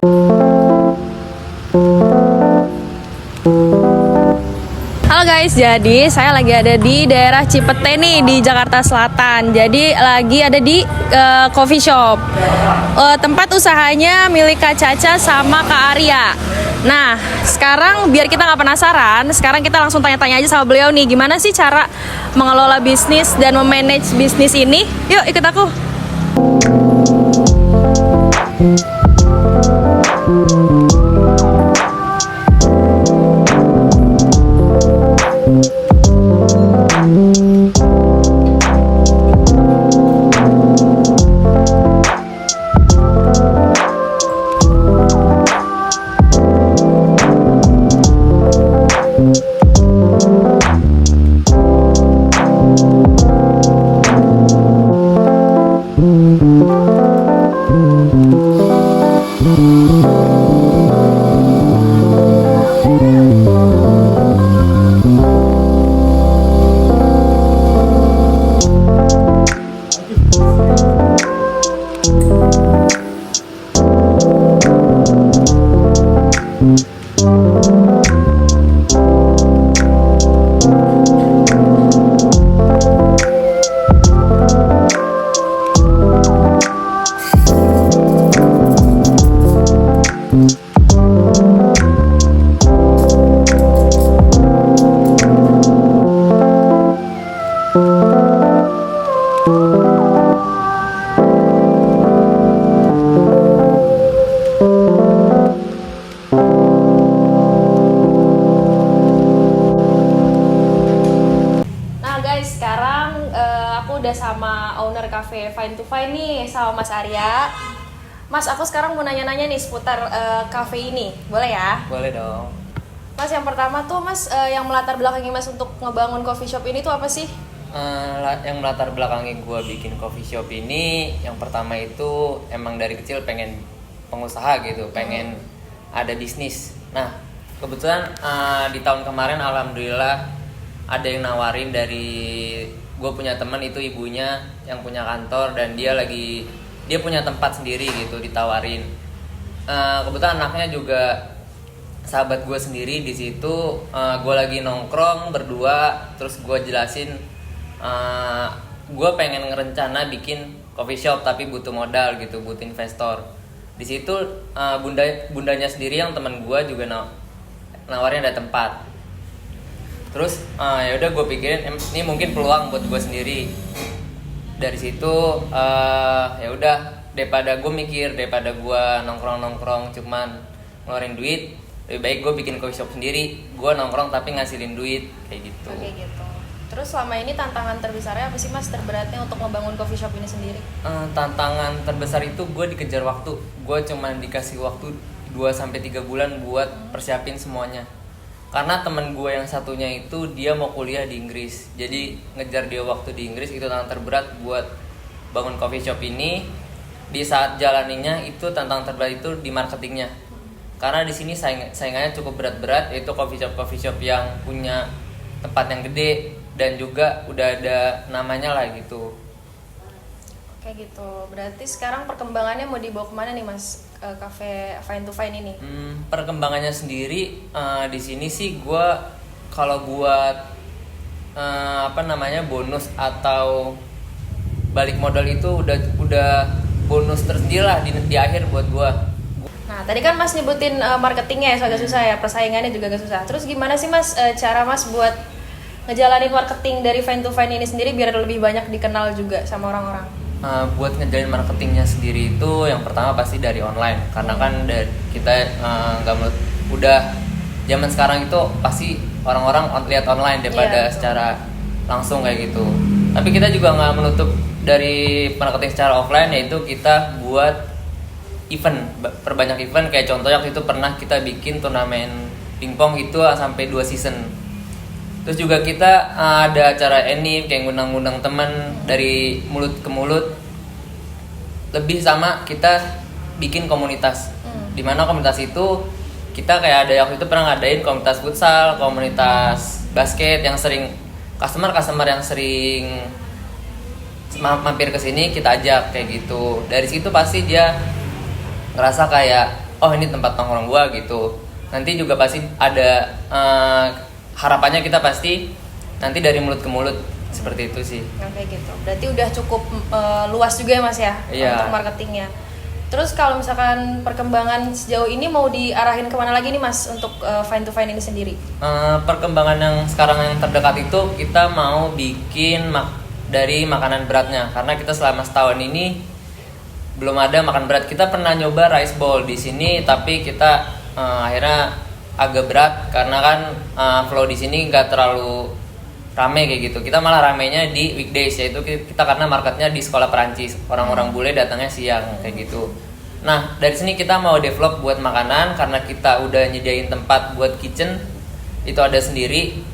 Halo guys, jadi saya lagi ada di daerah Cipete nih di Jakarta Selatan. Jadi lagi ada di coffee shop. Tempat usahanya milik Kak Caca sama Kak Arya. Nah, sekarang biar kita nggak penasaran, sekarang kita langsung tanya-tanya aja sama beliau nih, gimana sih cara mengelola bisnis dan memanage bisnis ini? Yuk ikut aku. Sekarang aku udah sama owner cafe Fine to Fine nih, sama Mas Arya. Mas, aku sekarang mau nanya-nanya nih seputar cafe ini, boleh ya? Boleh dong. Mas, yang pertama tuh Mas, yang melatar belakangi Mas untuk ngebangun coffee shop ini tuh apa sih? Yang melatar belakangi gue bikin coffee shop ini, yang pertama itu emang dari kecil pengen pengusaha gitu, pengen ada bisnis. Nah, kebetulan di tahun kemarin alhamdulillah ada yang nawarin dari gue punya teman itu ibunya yang punya kantor dan dia punya tempat sendiri gitu ditawarin. Kebetulan anaknya juga sahabat gue sendiri di situ. Gue lagi nongkrong berdua terus gue jelasin gue pengen ngerencana bikin coffee shop tapi butuh modal gitu, butuh investor. Di situ bundanya sendiri yang teman gue juga nawarin ada tempat. Terus ya udah gue pikirin ini mungkin peluang buat gue sendiri. Dari situ ya udah daripada gue nongkrong cuman ngeluarin duit, lebih baik gue bikin coffee shop sendiri. Gue nongkrong tapi ngasilin duit kayak gitu. Oke gitu. Terus selama ini tantangan terbesarnya apa sih Mas, terberatnya untuk membangun coffee shop ini sendiri? Tantangan terbesar itu gue dikejar waktu. Gue cuman dikasih waktu 2-3 bulan buat persiapin semuanya. Karena temen gue yang satunya itu dia mau kuliah di Inggris, jadi ngejar dia waktu di Inggris itu tantangan terberat buat bangun coffee shop ini. Di saat jalaninya itu tantangan terberat itu di marketingnya, karena di sini saingannya cukup berat-berat, yaitu coffee shop yang punya tempat yang gede dan juga udah ada namanya lah gitu. Kayak gitu. Berarti sekarang perkembangannya mau dibawa kemana nih Mas, cafe Fine to Fine ini? Perkembangannya sendiri di sini sih gue kalau buat bonus atau balik modal itu udah bonus tersendiri lah di akhir buat gue. Nah tadi kan Mas nyebutin marketingnya ya agak susah ya, persaingannya juga agak susah. Terus gimana sih Mas cara Mas buat ngejalanin marketing dari Fine to Fine ini sendiri biar lebih banyak dikenal juga sama orang-orang? Buat ngejalin marketingnya sendiri itu yang pertama pasti dari online, karena kan kita nggak udah zaman sekarang itu pasti orang-orang lihat online daripada secara langsung kayak gitu. Tapi kita juga nggak menutup dari marketing secara offline, yaitu kita buat event, perbanyak event. Kayak contohnya waktu itu pernah kita bikin turnamen pingpong itu sampai 2 season. Terus juga kita ada acara anime kayak ngundang-ngundang teman dari mulut ke mulut. Lebih sama kita bikin komunitas. Dimana komunitas itu kita kayak ada waktu itu pernah ngadain komunitas futsal, komunitas basket yang sering customer yang sering mampir ke sini kita ajak kayak gitu. Dari situ pasti dia ngerasa kayak oh ini tempat nongkrong gua gitu. Nanti juga pasti ada harapannya kita pasti nanti dari mulut ke mulut seperti itu sih. Oke gitu. Berarti udah cukup luas juga ya Mas ya Iya. untuk marketingnya. Terus kalau misalkan perkembangan sejauh ini mau diarahin kemana lagi nih Mas untuk Fine to Fine ini sendiri? Perkembangan yang sekarang yang terdekat itu kita mau bikin dari makanan beratnya, karena kita selama setahun ini belum ada makan berat. Kita pernah nyoba rice bowl di sini, tapi kita akhirnya agak berat karena kan flow di sini nggak terlalu rame kayak gitu. Kita malah ramenya di weekdays, yaitu kita karena marketnya di sekolah Perancis, orang-orang bule datangnya siang kayak gitu. Nah dari sini kita mau develop buat makanan, karena kita udah nyediain tempat buat kitchen itu ada sendiri.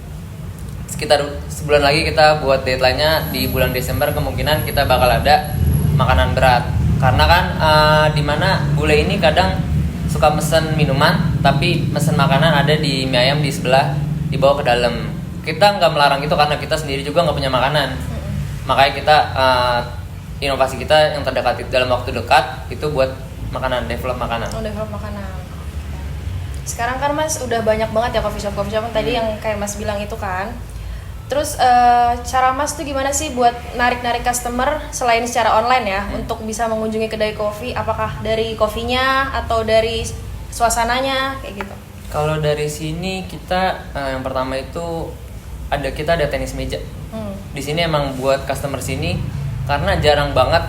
Sekitar sebulan lagi kita buat deadline-nya di bulan Desember, kemungkinan kita bakal ada makanan berat. Karena kan dimana bule ini kadang suka mesen minuman, tapi mesen makanan ada di mie ayam di sebelah, dibawa ke dalam. Kita nggak melarang itu karena kita sendiri juga nggak punya makanan. Makanya kita inovasi kita yang terdekat dalam waktu dekat itu buat makanan, develop makanan. Oh, develop makanan. Sekarang kan Mas udah banyak banget ya coffee shop tadi yang kayak Mas bilang itu kan. Terus cara Mas tuh gimana sih buat narik customer selain secara online ya untuk bisa mengunjungi kedai kopi? Apakah dari kopinya atau dari suasananya kayak gitu? Kalau dari sini kita yang pertama itu kita ada tenis meja. Di sini emang buat customer sini, karena jarang banget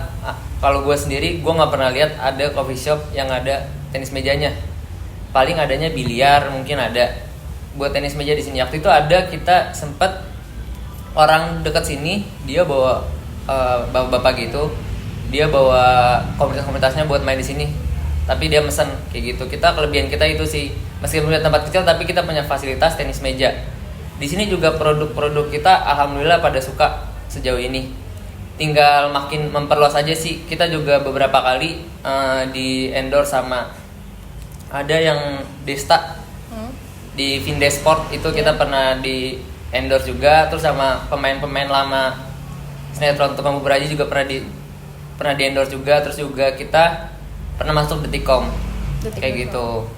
kalau gue sendiri gue nggak pernah lihat ada coffee shop yang ada tenis mejanya. Paling adanya biliar mungkin ada. Buat tenis meja di sini waktu itu ada, kita sempet orang dekat sini dia bawa bapak-bapak gitu, dia bawa komunitas-komunitasnya buat main di sini, tapi dia mesen kayak gitu. Kelebihan kita itu sih, meskipun punya tempat kecil tapi kita punya fasilitas tenis meja. Di sini juga produk-produk kita alhamdulillah pada suka sejauh ini. Tinggal makin memperluas aja sih. Kita juga beberapa kali di endorse sama ada yang Desta di Vindesport itu kita pernah di endorse juga, terus sama pemain-pemain lama sinetron Tukang Bubur Aji juga pernah di endorse juga, terus juga kita pernah masuk Detikcom kayak gitu.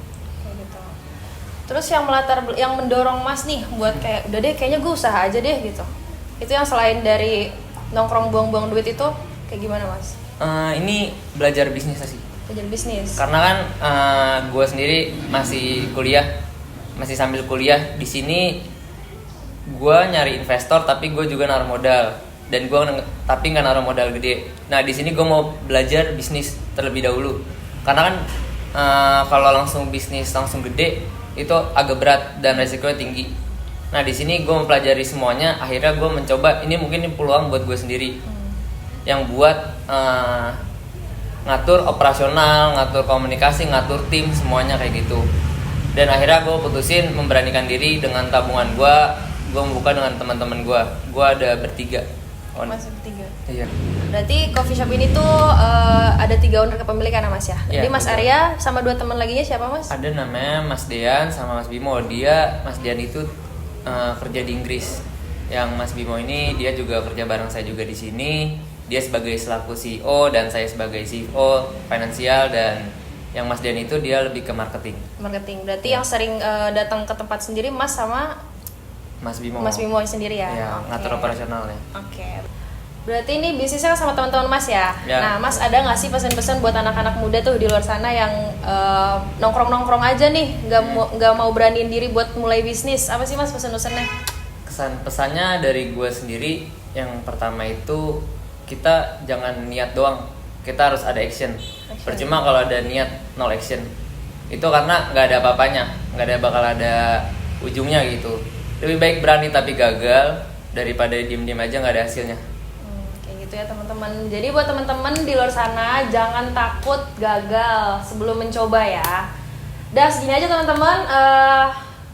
Terus yang mendorong Mas nih buat kayak udah deh kayaknya gue usaha aja deh gitu. Itu yang selain dari nongkrong buang-buang duit itu kayak gimana Mas? Ini belajar bisnis sih. Belajar bisnis. Karena kan gue sendiri masih sambil kuliah di sini. Gue nyari investor tapi gue juga naruh modal, dan tapi nggak naruh modal gede. Nah di sini gue mau belajar bisnis terlebih dahulu, karena kan kalau langsung bisnis langsung gede itu agak berat dan resikonya tinggi. Nah di sini gue mempelajari semuanya, akhirnya gue mencoba ini mungkin peluang buat gue sendiri yang buat ngatur operasional, ngatur komunikasi, ngatur tim, semuanya kayak gitu. Dan akhirnya gue putusin memberanikan diri dengan tabungan gue membuka dengan teman-teman gue ada bertiga. Masih bertiga. Iya. Berarti coffee shop ini tuh ada 3 owner kepemilikan Mas ya? Jadi Mas Arya sama 2 teman laginya siapa Mas? Ada namanya Mas Dean sama Mas Bimo. Mas Dean itu kerja di Inggris. Yang Mas Bimo ini dia juga kerja bareng saya juga di sini. Dia sebagai selaku CEO dan saya sebagai CFO finansial, dan yang Mas Dean itu dia lebih ke marketing. Berarti yang sering datang ke tempat sendiri Mas sama Mas Bimo sendiri ya? Iya, ngatur operasionalnya. Oke. Berarti ini bisnisnya sama teman-teman Mas ya? Ya. Nah Mas ada nggak sih pesan-pesan buat anak-anak muda tuh di luar sana yang nongkrong-nongkrong aja nih, nggak mau beraniin diri buat mulai bisnis? Apa sih Mas pesan-pesannya? Pesannya dari gue sendiri, yang pertama itu kita jangan niat doang, kita harus ada action. Percuma kalau ada niat nol action, itu karena nggak ada apa-apanya, bakal ada ujungnya gitu. Lebih baik berani tapi gagal daripada diem-diem aja nggak ada hasilnya. Kayak gitu ya teman-teman. Jadi buat teman-teman di luar sana jangan takut gagal sebelum mencoba ya. Dah segini aja teman-teman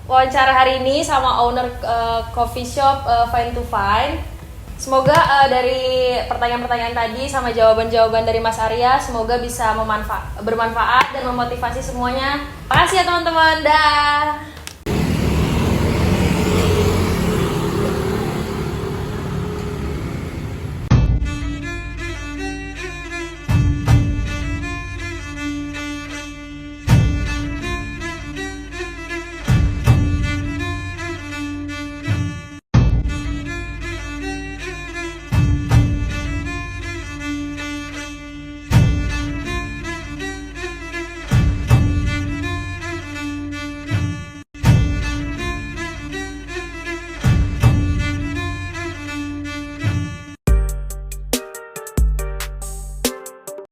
wawancara hari ini sama owner coffee shop Fine to Fine. Semoga dari pertanyaan-pertanyaan tadi sama jawaban-jawaban dari Mas Arya semoga bisa bermanfaat dan memotivasi semuanya. Makasih ya teman-teman. Dah.